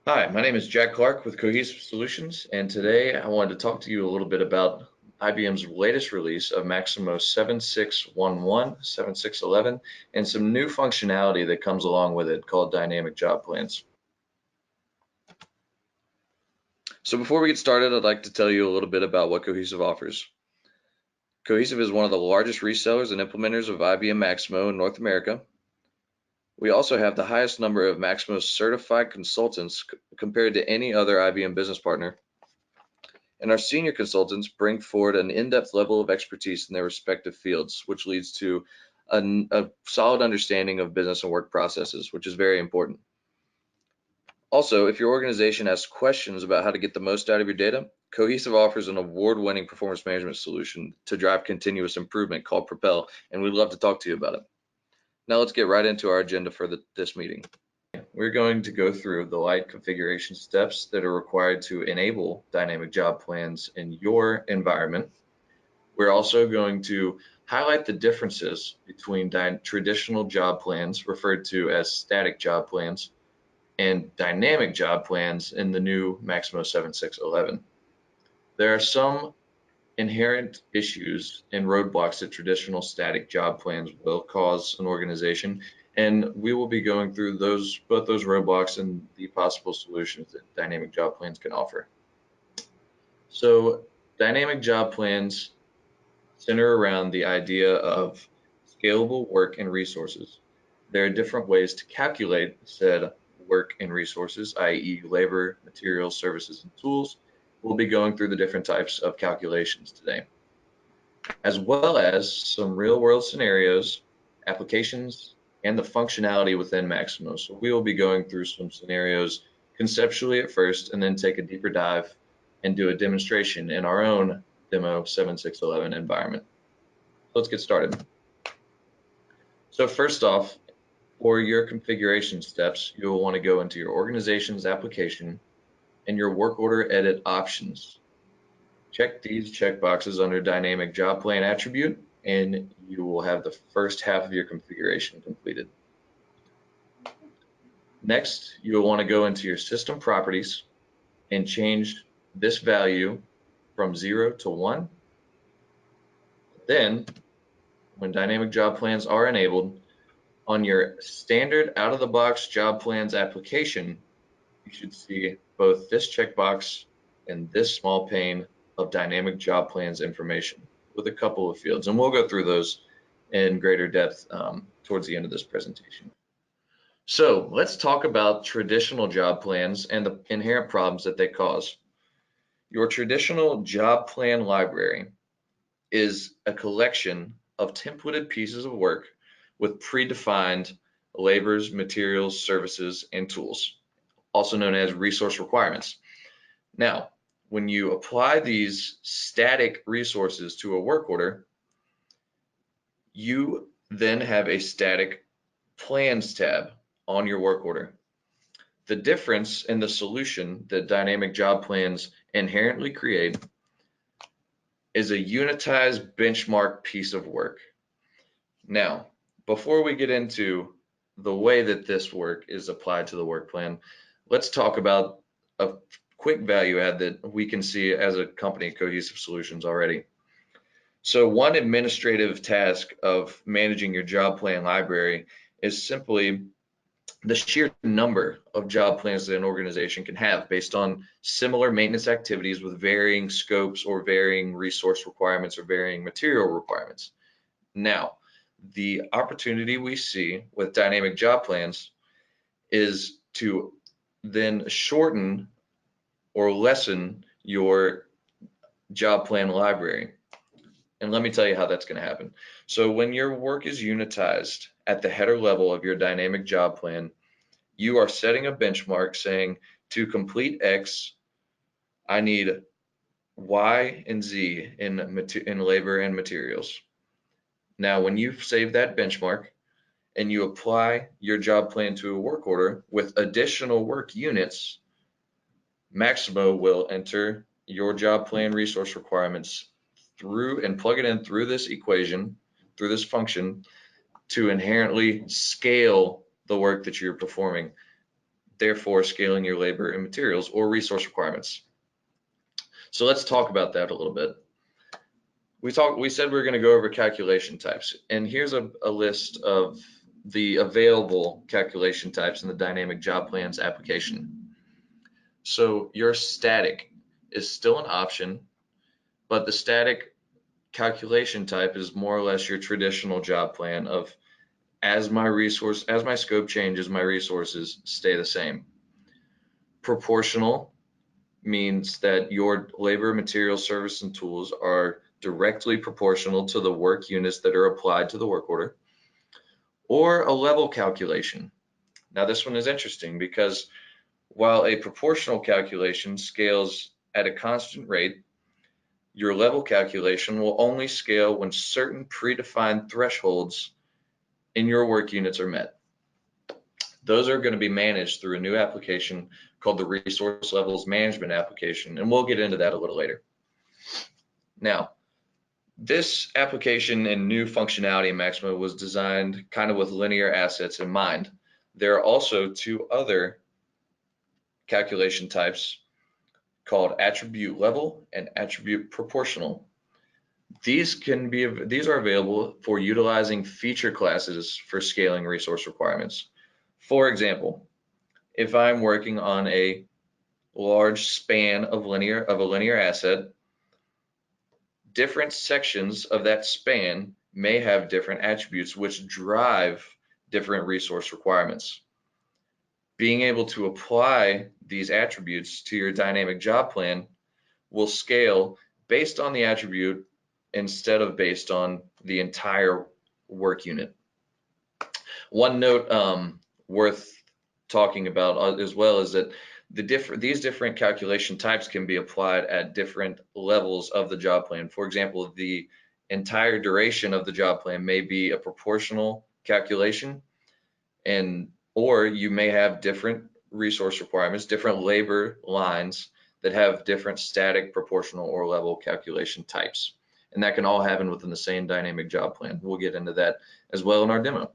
Hi, my name is Jack Clark with Cohesive Solutions, and today I wanted to talk to you a little bit about IBM's latest release of Maximo 7.6.1.1, 7.6.11, and some new functionality that comes along with it called dynamic job plans. So before we get started, I'd like to tell you a little bit about what Cohesive offers. Cohesive is one of the largest resellers and implementers of IBM Maximo in North America. We also have the highest number of Maximo certified consultants compared to any other IBM business partner. And our senior consultants bring forward an in-depth level of expertise in their respective fields, which leads to a solid understanding of business and work processes, which is very important. Also, if your organization has questions about how to get the most out of your data, Cohesive offers an award-winning performance management solution to drive continuous improvement called Propel, and we'd love to talk to you about it. Now let's get right into our agenda for this meeting. We're going to go through the light configuration steps that are required to enable dynamic job plans in your environment. We're also going to highlight the differences between traditional job plans, referred to as static job plans, and dynamic job plans in the new Maximo 7.6.11. There are some inherent issues and roadblocks that traditional static job plans will cause an organization, and we will be going through both those roadblocks and the possible solutions that dynamic job plans can offer. So dynamic job plans center around the idea of scalable work and resources. There are different ways to calculate said work and resources, i.e. labor, materials, services, and tools. We'll be going through the different types of calculations today, as well as some real-world scenarios, applications, and the functionality within Maximo. So we will be going through some scenarios conceptually at first, and then take a deeper dive and do a demonstration in our own demo 7.6.11 environment. Let's get started. So first off, for your configuration steps, you'll want to go into your organization's application and your work order edit options. Check these checkboxes under dynamic job plan attribute, and you will have the first half of your configuration completed. Next, you will want to go into your system properties and change this value from 0 to 1. Then, when dynamic job plans are enabled, on your standard out-of-the-box job plans application, you should see both this checkbox and this small pane of dynamic job plans information with a couple of fields. And we'll go through those in greater depth towards the end of this presentation. So let's talk about traditional job plans and the inherent problems that they cause. Your traditional job plan library is a collection of templated pieces of work with predefined labors, materials, services, and tools, also known as resource requirements. Now, when you apply these static resources to a work order, you then have a static plans tab on your work order. The difference in the solution that dynamic job plans inherently create is a unitized benchmark piece of work. Now, before we get into the way that this work is applied to the work plan, let's talk about a quick value add that we can see as a company, Cohesive Solutions, already. So one administrative task of managing your job plan library is simply the sheer number of job plans that an organization can have based on similar maintenance activities with varying scopes or varying resource requirements or varying material requirements. Now, the opportunity we see with dynamic job plans is to then shorten or lessen your job plan library. And let me tell you how that's going to happen. So when your work is unitized at the header level of your dynamic job plan, you are setting a benchmark saying, to complete X, I need Y and Z in labor and materials. Now, when you save that benchmark and you apply your job plan to a work order with additional work units, Maximo will enter your job plan resource requirements through and plug it in through this equation, through this function, to inherently scale the work that you're performing therefore scaling your labor and materials or resource requirements. So let's talk about that a little bit. We said we are going to go over calculation types, and here's a list of the available calculation types in the dynamic job plans application. So your static is still an option, but the static calculation type is more or less your traditional job plan of as my scope changes, my resources stay the same. Proportional means that your labor, material, service, and tools are directly proportional to the work units that are applied to the work order. Or a level calculation. Now this one is interesting because while a proportional calculation scales at a constant rate, your level calculation will only scale when certain predefined thresholds in your work units are met. Those are going to be managed through a new application called the Resource Levels Management application, and we'll get into that a little later. Now, this application and new functionality in Maximo was designed kind of with linear assets in mind. There are also two other calculation types called attribute level and attribute proportional. These are available for utilizing feature classes for scaling resource requirements. For example, if I'm working on a large span of a linear asset, different sections of that span may have different attributes which drive different resource requirements. Being able to apply these attributes to your dynamic job plan will scale based on the attribute instead of based on the entire work unit. One note worth talking about as well is that these different calculation types can be applied at different levels of the job plan. For example, the entire duration of the job plan may be a proportional calculation, or you may have different resource requirements, different labor lines that have different static, proportional, or level calculation types. And that can all happen within the same dynamic job plan. We'll get into that as well in our demo.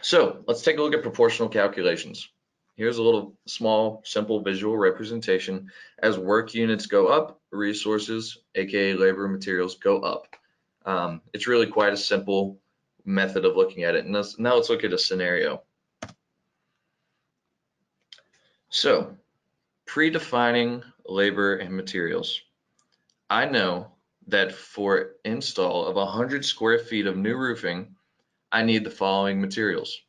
So let's take a look at proportional calculations. Here's a little small, simple visual representation. As work units go up, resources, aka labor and materials, go up. It's really quite a simple method of looking at it. And now let's look at a scenario. So predefining labor and materials. I know that for install of 100 square feet of new roofing, I need the following materials: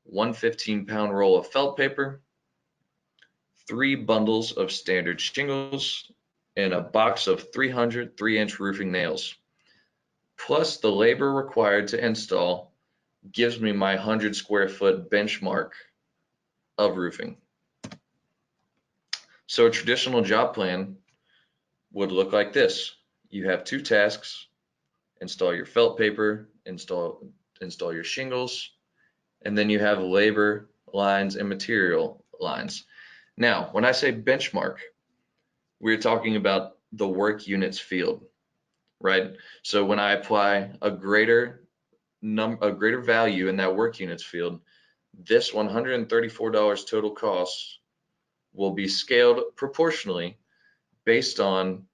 1 15-pound roll of felt paper, 3 bundles of standard shingles, and a box of 300 3-inch roofing nails. Plus the labor required to install gives me my 100 square foot benchmark of roofing. So a traditional job plan would look like this. You have 2 tasks: install your felt paper, install your shingles, and then you have labor lines and material lines. Now, when I say benchmark, we're talking about the work units field, right? So when I apply a greater value in that work units field, this $134 total cost will be scaled proportionally based on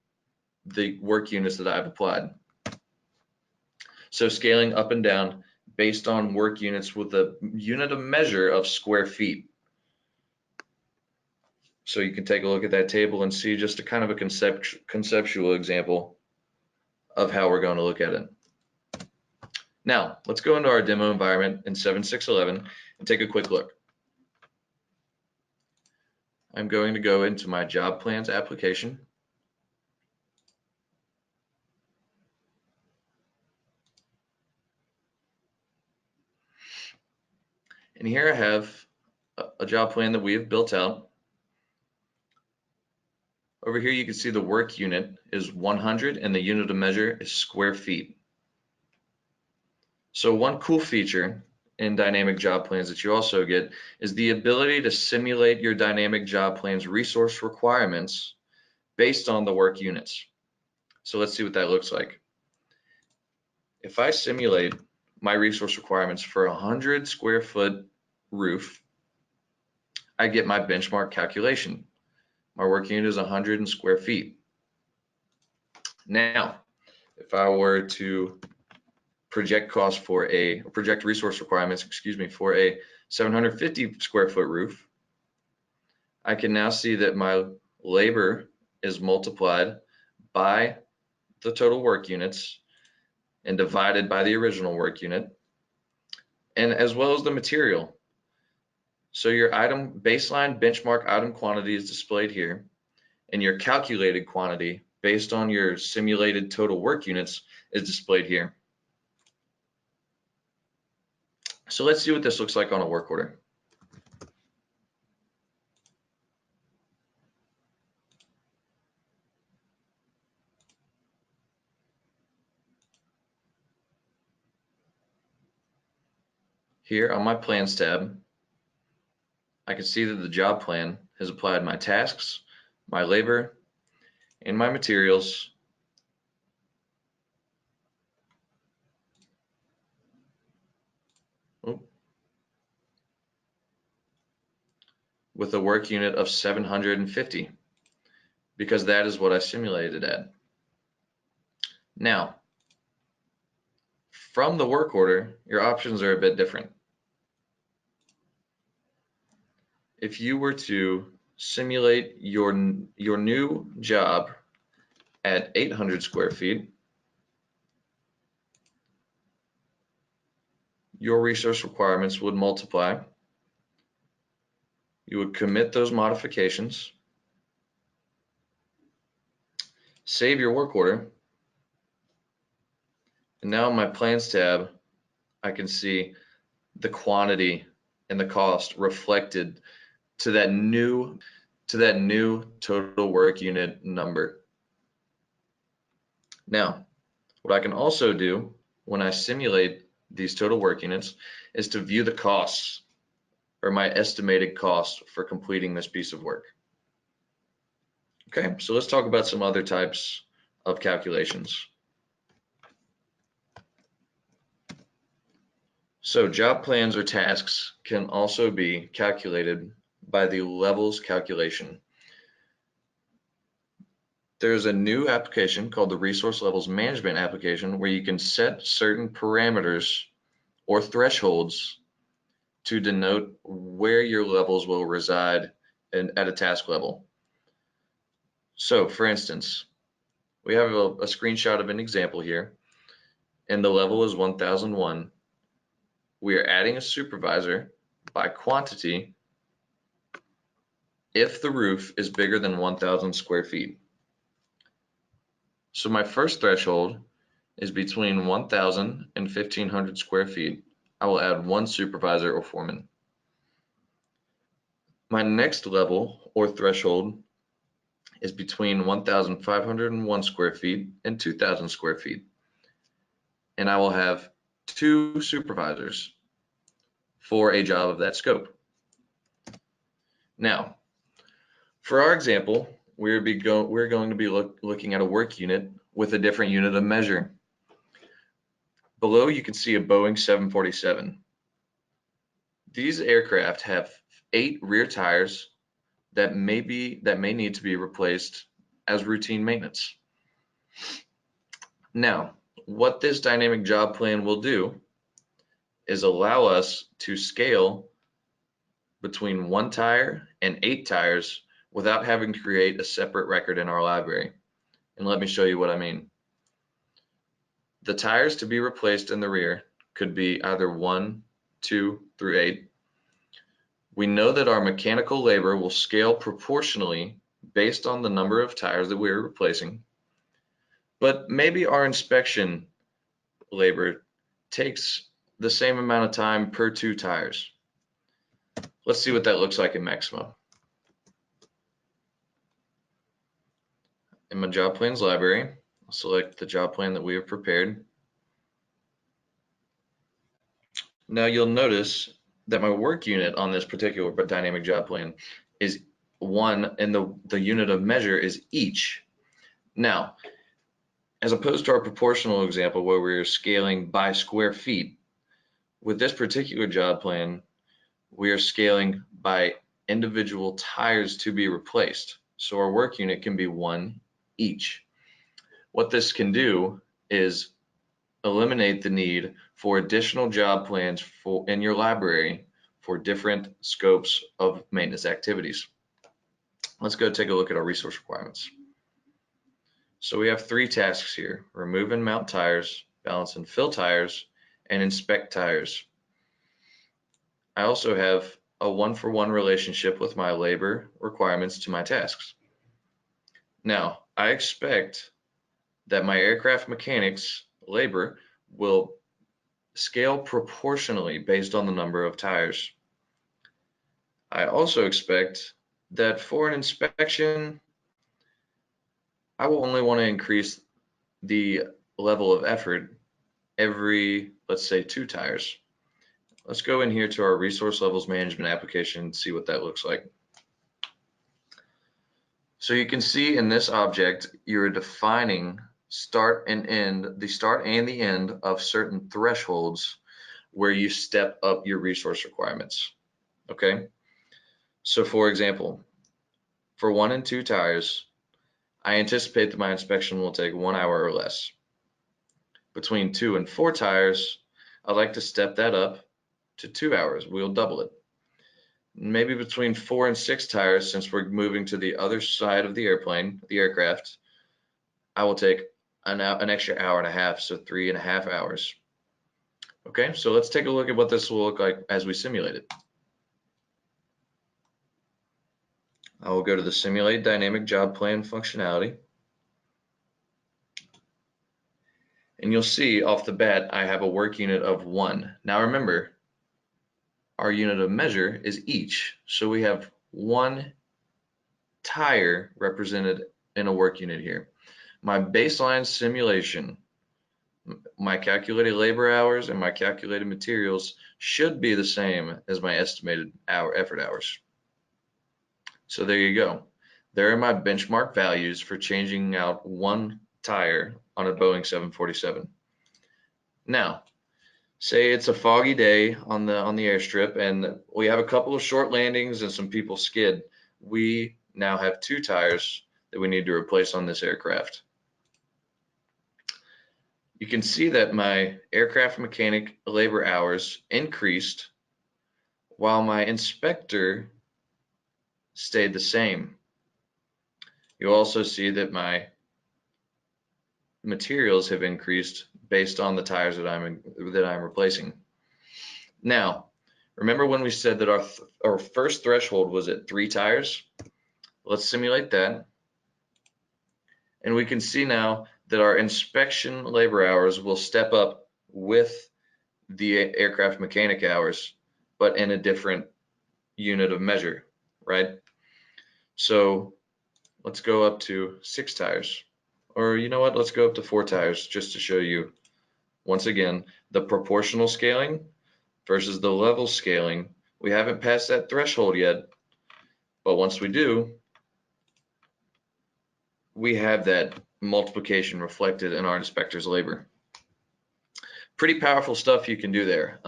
the work units that I've applied. So scaling up and down based on work units with a unit of measure of square feet. So you can take a look at that table and see just a kind of a conceptual example of how we're going to look at it. Now, let's go into our demo environment in 7.6.11 and take a quick look. I'm going to go into my job plans application. And here I have a job plan that we have built out. Over here you can see the work unit is 100 and the unit of measure is square feet. So one cool feature in dynamic job plans that you also get is the ability to simulate your dynamic job plan's resource requirements based on the work units. So let's see what that looks like. If I simulate my resource requirements for a 100 square foot roof, I get my benchmark calculation. My work unit is 100 square feet. Now, if I were to project resource requirements, for a 750 square foot roof, I can now see that my labor is multiplied by the total work units and divided by the original work unit, and as well as the material. So your item baseline benchmark item quantity is displayed here, and your calculated quantity based on your simulated total work units is displayed here. So let's see what this looks like on a work order. Here on my plans tab, I can see that the job plan has applied my tasks, my labor, and my materials with a work unit of 750, because that is what I simulated at. Now, from the work order, your options are a bit different. If you were to simulate your new job at 800 square feet, your resource requirements would multiply. You would commit those modifications, save your work order, and now in my plans tab, I can see the quantity and the cost reflected to that new total work unit number. Now, what I can also do when I simulate these total work units is to view the costs, or my estimated cost for completing this piece of work. Okay, so let's talk about some other types of calculations. So job plans or tasks can also be calculated by the levels calculation. There's a new application called the Resource Levels Management application where you can set certain parameters or thresholds to denote where your levels will reside at a task level. So for instance, we have a screenshot of an example here, and the level is 1001. We are adding a supervisor by quantity if the roof is bigger than 1000 square feet. So my first threshold is between 1000 and 1500 square feet. I will add one supervisor or foreman. My next level or threshold is between 1501 square feet and 2000 square feet. And I will have two supervisors for a job of that scope. Now, for our example, we're going to be looking at a work unit with a different unit of measure. Below, you can see a Boeing 747. These aircraft have 8 rear tires that may need to be replaced as routine maintenance. Now, what this dynamic job plan will do is allow us to scale between 1 tire and 8 tires without having to create a separate record in our library. And let me show you what I mean. The tires to be replaced in the rear could be either 1, 2 through 8. We know that our mechanical labor will scale proportionally based on the number of tires that we're replacing, but maybe our inspection labor takes the same amount of time per 2 tires. Let's see what that looks like in Maximo. In my job plans library, I'll select the job plan that we have prepared. Now you'll notice that my work unit on this particular dynamic job plan is 1, and the unit of measure is each. Now, as opposed to our proportional example where we're scaling by square feet, with this particular job plan, we are scaling by individual tires to be replaced. So our work unit can be one each. What this can do is eliminate the need for additional job plans in your library for different scopes of maintenance activities. Let's go take a look at our resource requirements. So we have 3 tasks here: remove and mount tires, balance and fill tires, and inspect tires. I also have a one-for-one relationship with my labor requirements to my tasks. Now, I expect that my aircraft mechanics labor will scale proportionally based on the number of tires. I also expect that for an inspection, I will only want to increase the level of effort every, let's say, 2 tires. Let's go in here to our resource levels management application and see what that looks like. So you can see in this object, you're defining start and end, the start and the end of certain thresholds where you step up your resource requirements. Okay. So for example, for 1 and 2 tires, I anticipate that my inspection will take 1 hour or less. Between 2 and 4 tires, I'd like to step that up to 2 hours. We'll double it. Maybe between 4 and 6 tires, since we're moving to the other side of the airplane, the aircraft, I will take an extra hour and a half, so 3.5 hours. Okay, so let's take a look at what this will look like as we simulate it. I will go to the Simulate Dynamic Job Plan functionality. And you'll see off the bat, I have a work unit of 1. Now remember, our unit of measure is each. So we have 1 tire represented in a work unit here. My baseline simulation, my calculated labor hours and my calculated materials should be the same as my estimated effort hours. So there you go. There are my benchmark values for changing out 1 tire on a Boeing 747. Now, say it's a foggy day on the airstrip and we have a couple of short landings and some people skid. We now have 2 tires that we need to replace on this aircraft. You can see that my aircraft mechanic labor hours increased while my inspector stayed the same. You'll also see that my materials have increased based on the tires that I'm replacing. Now, remember when we said that our first threshold was at 3 tires? Let's simulate that. And we can see now that our inspection labor hours will step up with the aircraft mechanic hours, but in a different unit of measure, right? So let's go up to 6 tires. Or you know what, let's go up to 4 tires just to show you, once again, the proportional scaling versus the level scaling. We haven't passed that threshold yet, but once we do, we have that multiplication reflected in our inspector's labor. Pretty powerful stuff you can do there.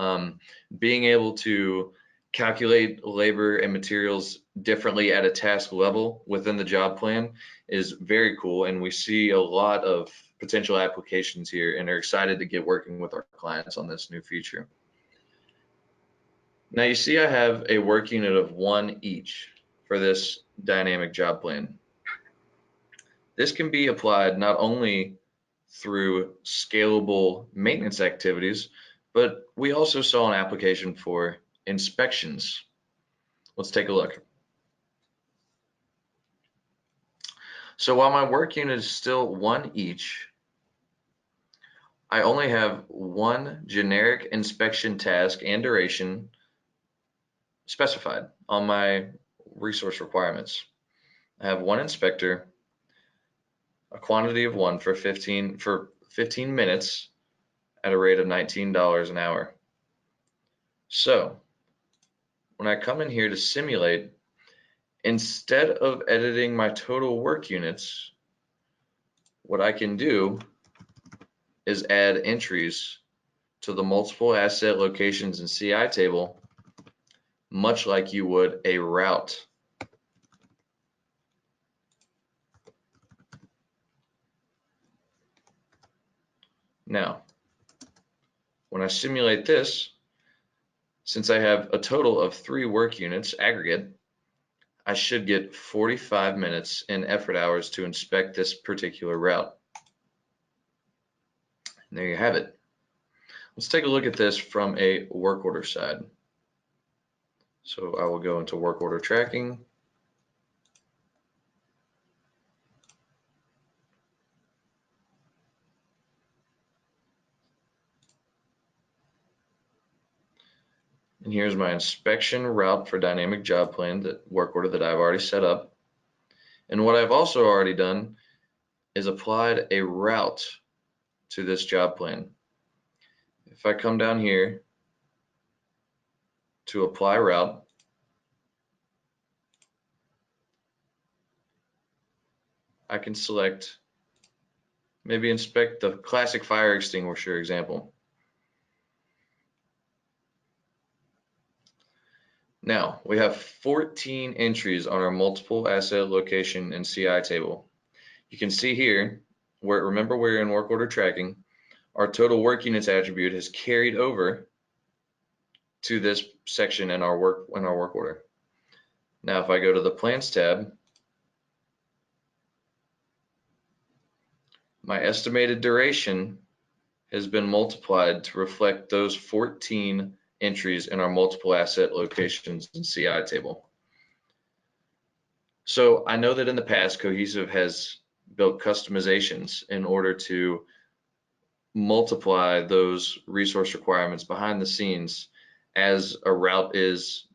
Being able to calculate labor and materials differently at a task level within the job plan is very cool, and we see a lot of potential applications here and are excited to get working with our clients on this new feature. Now you see I have a work unit of 1 each for this dynamic job plan. This can be applied not only through scalable maintenance activities, but we also saw an application for inspections. Let's take a look. So while my work unit is still 1 each, I only have 1 generic inspection task and duration specified on my resource requirements. I have 1 inspector, a quantity of 1 for 15 minutes at a rate of $19 an hour. So when I come in here to simulate, instead of editing my total work units, what I can do is add entries to the multiple asset locations and CI table much like you would a route. Now, when I simulate this, since I have a total of 3 work units aggregate, I should get 45 minutes in effort hours to inspect this particular route. And there you have it. Let's take a look at this from a work order side. So I will go into work order tracking. And here's my inspection route for dynamic job plan, that work order that I've already set up. And what I've also already done is applied a route to this job plan. If I come down here to apply route, I can select, maybe inspect the classic fire extinguisher example. Now, we have 14 entries on our multiple asset location and CI table. You can see here, remember we're in work order tracking, our total work units attribute has carried over to this section in our work order. Now, if I go to the plans tab, my estimated duration has been multiplied to reflect those 14 entries in our multiple asset locations and CI table. So I know that in the past, Cohesive has built customizations in order to multiply those resource requirements behind the scenes as a route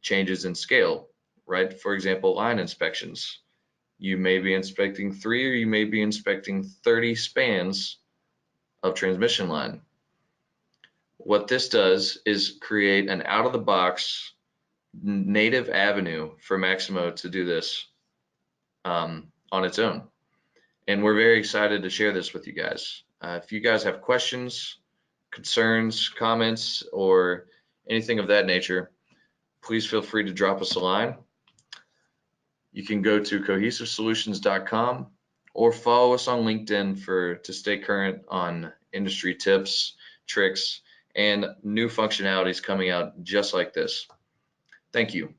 changes in scale, right? For example, line inspections. You may be inspecting 3 or you may be inspecting 30 spans of transmission line. What this does is create an out-of-the-box native avenue for Maximo to do this on its own. And we're very excited to share this with you guys. If you guys have questions, concerns, comments, or anything of that nature, please feel free to drop us a line. You can go to cohesivesolutions.com or follow us on LinkedIn to stay current on industry tips, tricks, and new functionalities coming out just like this. Thank you.